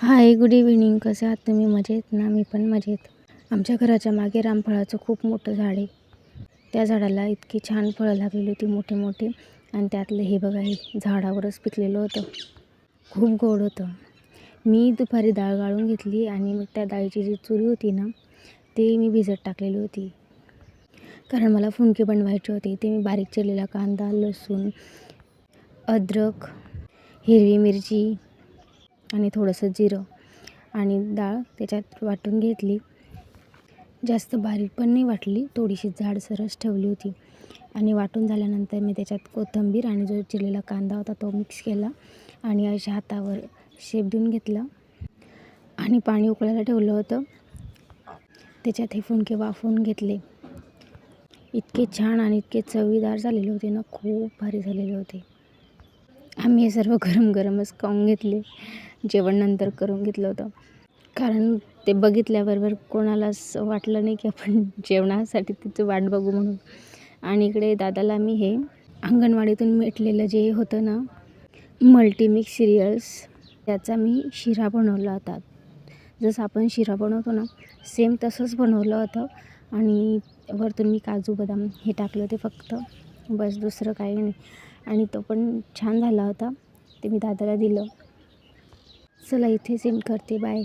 हाय, good evening. कसे आहात तुम्ही? मजेत ना? मी पण मजेत. आमच्या घराच्या मागे रामफळाचं खूप मोठं झाड आहे. त्या झाडाला इतकी छान फळं लागलेली होती, मोठे मोठे. आणि त्यातलं हे बघा, हे झाडावरच पिकलेलं होतं. खूप गोड होतं. मी दुपारी डाळ गाळून घेतली आणि मग त्या डाळीची जी चुरी होती ना, ते मी भिजत टाकलेली होती. कारण मला फुनके बनवायचे होते. ते मी बारीक चिरलेला कांदा, लसूण, अद्रक, हिरवी मिरची आणि थोडंसं जिरं आणि डाळ त्याच्यात वाटून घेतली. जास्त बारीक पण नाही वाटली, थोडीशी जाडसरच ठेवली होती. आणि वाटून झाल्यानंतर मी त्याच्यात कोथिंबीर आणि जो चिरलेला कांदा होता तो मिक्स केला आणि अशा हातावर शेप देऊन घेतला आणि पाणी उकळायला ठेवलं होतं. त्याच्यात हे फुनके वाफवून घेतले. इतके छान आणि इतके चवीदार झालेले होते ना, खूप भारी झालेले होते. आम्ही हे सर्व गरम गरमच खाऊन घेतले. जेवण नंतर करून घेतलं होतं. कारण ते बघितल्याबरोबर कोणालाच वाटलं नाही की आपण जेवणासाठी तिची वाट बघू म्हणून. आणि इकडे दादाला मी हे अंगणवाडीतून भेटलेलं जे होतं ना, मल्टीमिक्स सिरियल्स, त्याचा मी शिरा बनवला होता. जसं आपण शिरा बनवतो ना, सेम तसंच बनवलं होतं. आणि वरतून मी काजू बदाम हे टाकलं होते फक्त, बस, दुसरं काही नाही. आणि तो पण छान झाला होता. ते मी दादाला दिलं. चला, इथे सेंड करते. बाय.